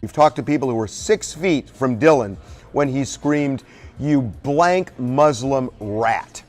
We've talked to people who were 6 feet from Dillon when he screamed, "You blank Muslim rat."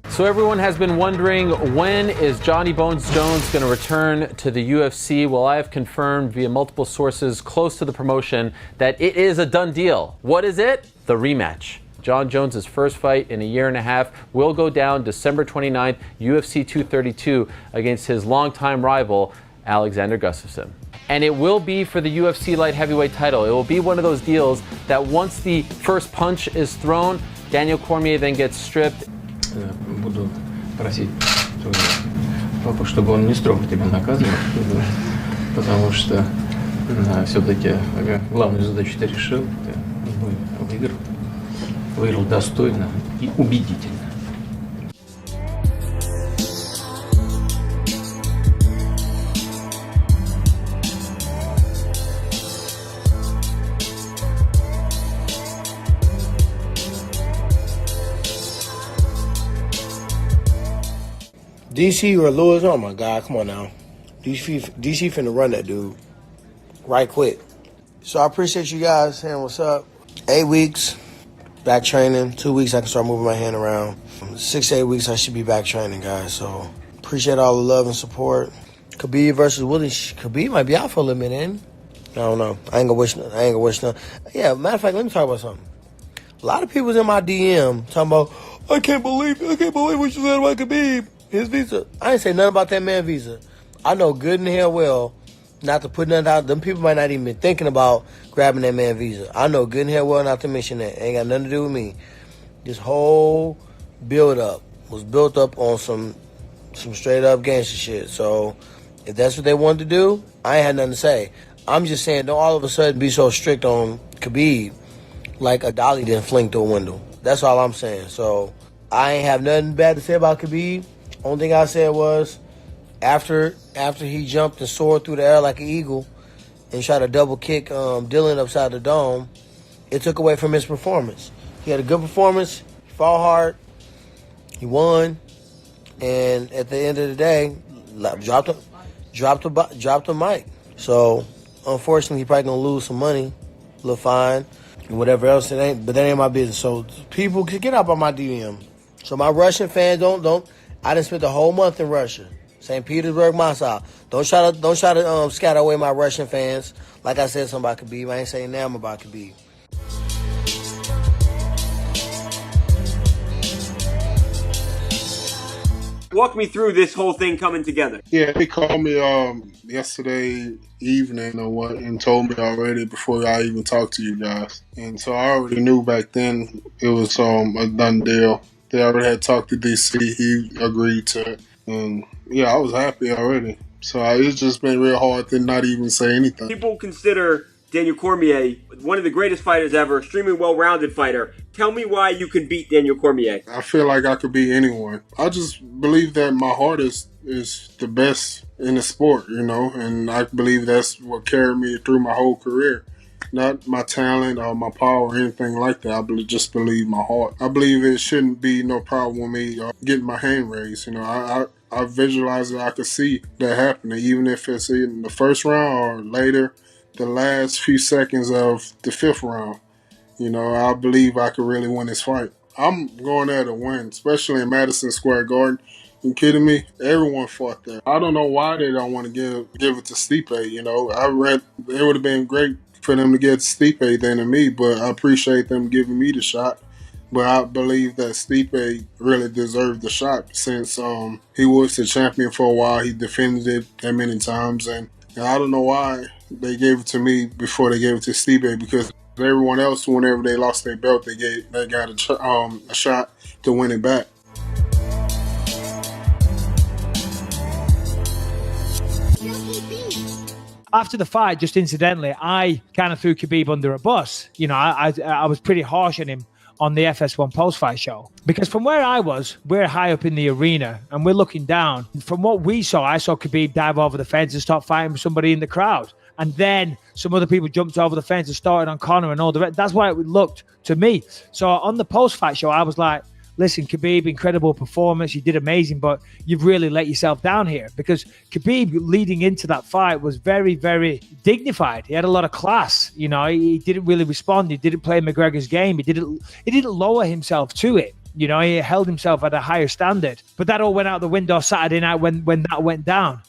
So everyone has been wondering, when is Johnny Bones Jones going to return to the UFC? Well, I have confirmed via multiple sources close to the promotion that it is a done deal. What is it? The rematch. John Jones' first fight in a year and a half will go down December 29th, UFC 232, against his longtime rival, Alexander Gustafsson. And it will be for the UFC light heavyweight title. It will be one of those deals that once the first punch is thrown, Daniel Cormier then gets stripped. Буду просить папу, чтобы он не строго тебя наказывал, потому что все-таки главную задачу ты решил, ты выиграл достойно и убедительно. DC or Lewis, oh my God, come on now. DC finna run that dude right quick. So I appreciate you guys saying what's up. 8 weeks, back training. 2 weeks, I can start moving my hand around. 6 to 8 weeks, I should be back training, guys. So appreciate all the love and support. Khabib versus Willie. Khabib might be out for a little minute, ain't he? I don't know. I ain't gonna wish nothing. Yeah, matter of fact, let me talk about something. A lot of people was in my DM talking about, I can't believe what you said about Khabib. His visa. I ain't say nothing about that man's visa. I know good and hell well not to put nothing out. Them people might not even been thinking about grabbing that man's visa. I know good and hell well not to mention that. Ain't got nothing to do with me. This whole build-up was built up on some straight-up gangster shit. So if that's what they wanted to do, I ain't had nothing to say. I'm just saying, don't all of a sudden be so strict on Khabib like a dolly didn't fling through a window. That's all I'm saying. So I ain't have nothing bad to say about Khabib. Only thing I said was, after he jumped and soared through the air like an eagle and tried to double kick Dillon upside the dome, it took away from his performance. He had a good performance, he fought hard, he won, and at the end of the day, dropped the mic. So unfortunately, he probably gonna lose some money, a little fine, and whatever else. It ain't, but that ain't my business. So people can get out on my DM. So my Russian fans don't. I done spent the whole month in Russia, St. Petersburg, Moscow. Don't try to scatter away my Russian fans. Like I said, something about Khabib. I ain't saying damn about Khabib. Walk me through this whole thing coming together. Yeah, they called me yesterday evening or what, and told me already before I even talked to you guys. And so I already knew back then it was a done deal. They already had talked to DC. He agreed to it. And yeah, I was happy already. So it's just been real hard to not even say anything. People consider Daniel Cormier one of the greatest fighters ever, extremely well-rounded fighter. Tell me why you can beat Daniel Cormier. I feel like I could beat anyone. I just believe that my heart is the best in the sport, and I believe that's what carried me through my whole career. Not my talent or my power or anything like that. I just believe my heart. I believe it shouldn't be no problem with me getting my hand raised. I visualize it. I could see that happening, even if it's in the first round or later, the last few seconds of the fifth round. I believe I could really win this fight. I'm going there to win, especially in Madison Square Garden. You kidding me? Everyone fought there. I don't know why they don't want to give it to Stipe. I read it would have been great for them to get Stipe than to me, but I appreciate them giving me the shot. But I believe that Stipe really deserved the shot since he was the champion for a while. He defended it that many times, and I don't know why they gave it to me before they gave it to Stipe, because everyone else, whenever they lost their belt, they got a shot to win it back. after the fight, just incidentally, I kind of threw Khabib under a bus. You know, I was pretty harsh on him on the FS1 post-fight show. Because from where I was, we're high up in the arena and we're looking down. From what we saw, I saw Khabib dive over the fence and start fighting with somebody in the crowd. And then some other people jumped over the fence and started on Conor and all the rest. That's why it looked to me. So on the post-fight show, I was like, listen, Khabib, incredible performance. You did amazing, but you've really let yourself down here. Because Khabib, leading into that fight, was very, very dignified. He had a lot of class. You know, he didn't really respond. He didn't play McGregor's game. He didn't lower himself to it. You know, he held himself at a higher standard. But that all went out the window Saturday night when that went down.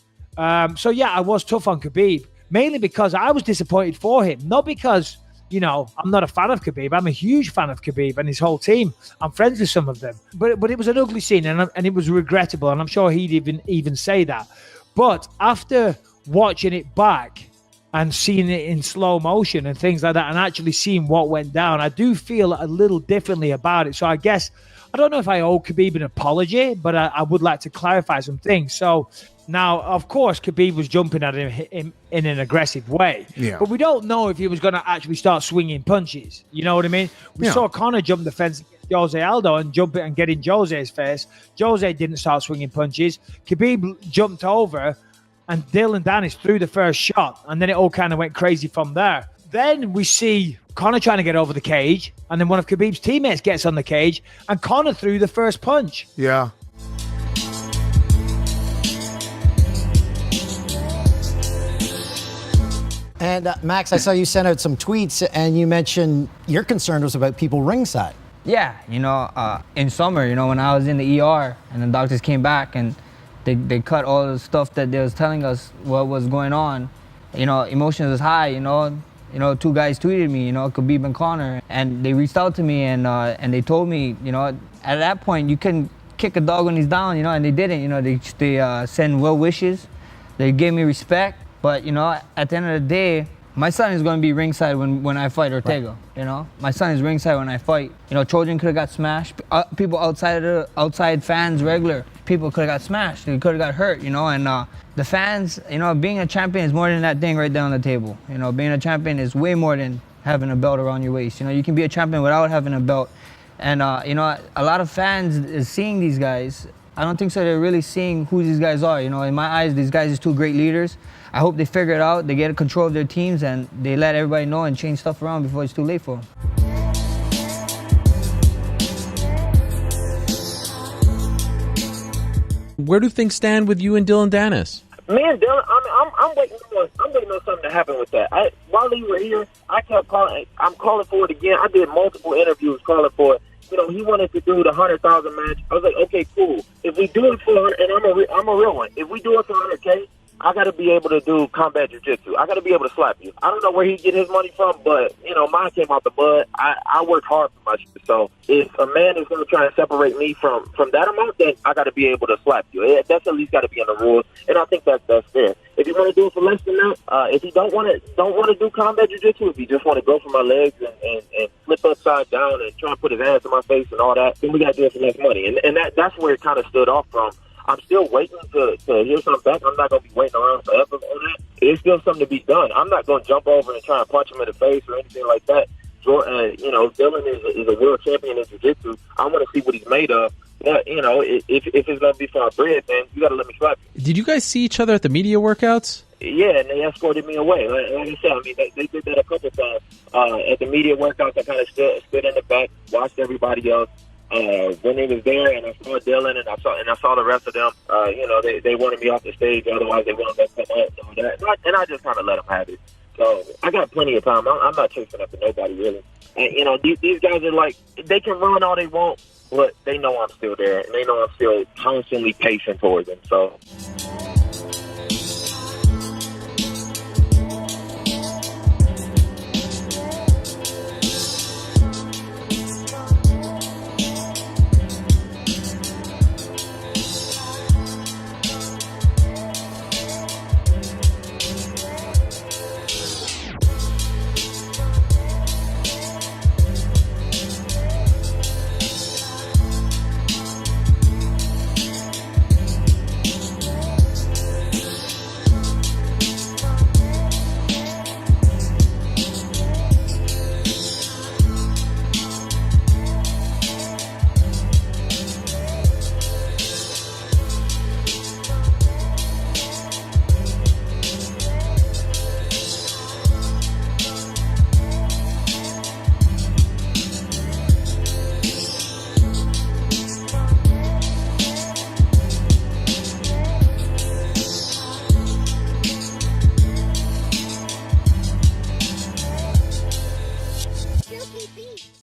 So, yeah, I was tough on Khabib, mainly because I was disappointed for him. Not because, you know, I'm not a fan of Khabib. I'm a huge fan of Khabib and his whole team. I'm friends with some of them. But it was an ugly scene and it was regrettable. And I'm sure he'd even say that. But after watching it back and seeing it in slow motion and things like that and actually seeing what went down, I do feel a little differently about it. So I guess, I don't know if I owe Khabib an apology, but I would like to clarify some things. So now, of course, Khabib was jumping at him in an aggressive way. Yeah. But we don't know if he was going to actually start swinging punches. You know what I mean? We saw Conor jump the fence against Jose Aldo and jump it and get in Jose's face. Jose didn't start swinging punches. Khabib jumped over and Dillon Danis threw the first shot. And then it all kind of went crazy from there. Then we see Conor trying to get over the cage. And then one of Khabib's teammates gets on the cage. And Conor threw the first punch. Yeah. And Max, I saw you sent out some tweets and you mentioned your concern was about people ringside. Yeah, you know, in summer, you know, when I was in the ER and the doctors came back and they cut all the stuff that they was telling us what was going on. You know, emotions was high, you know, two guys tweeted me, you know, Khabib and Conor, and they reached out to me and they told me, you know, at that point you can kick a dog when he's down, you know, and they didn't, you know, they send well wishes, they gave me respect. But, you know, at the end of the day, my son is going to be ringside when I fight Ortega, you know? My son is ringside when I fight. You know, Trojan could have got smashed. People outside fans, regular people could have got smashed. They could have got hurt, you know? And the fans, you know, being a champion is more than that thing right there on the table. You know, being a champion is way more than having a belt around your waist. You know, you can be a champion without having a belt. And, you know, a lot of fans is seeing these guys. I don't think so they're really seeing who these guys are. You know, in my eyes, these guys are two great leaders. I hope they figure it out, they get control of their teams, and they let everybody know and change stuff around before it's too late for them. Where do things stand with you and Dillon Danis? Me and Dillon, I'm waiting on something to happen with that. While you were here, I kept calling. I'm calling for it again. I did multiple interviews calling for it. You know, he wanted to do the 100,000 match. I was like, okay, cool. If we do it for, and I'm a real one. If we do it for 100K, I got to be able to do combat jiu-jitsu. I got to be able to slap you. I don't know where he get his money from, but, you know, mine came out the mud. I worked hard for my shit. So if a man is going to try and separate me from that amount, then I got to be able to slap you. That's at least got to be in the rules, and I think that's fair. If you want to do it for less than that, if you don't want to do combat jiu-jitsu, if you just want to go for my legs and flip upside down and try and put his hands in my face and all that, then we got to do it for less money. And that's where it kind of stood off from. I'm still waiting to hear something back. I'm not going to be waiting around forever on that. There's still something to be done. I'm not going to jump over and try and punch him in the face or anything like that. You know, Dillon is a world champion in jiu-jitsu. I want to see what he's made of. But, you know, if it's going to be for our bread, then you got to let me slap you. Did you guys see each other at the media workouts? Yeah, and they escorted me away. Like I said, I mean, they did that a couple times. At the media workouts, I kind of stood in the back, watched everybody else. When they was there, and I saw Dillon, and I saw the rest of them. You know, they wanted me off the stage. Otherwise, they wanted to come up and all that. And I just kind of let them have it. So I got plenty of time. I'm not chasing after nobody really. And you know, these guys are like, they can run all they want, but they know I'm still there, and they know I'm still constantly pacing towards them. So.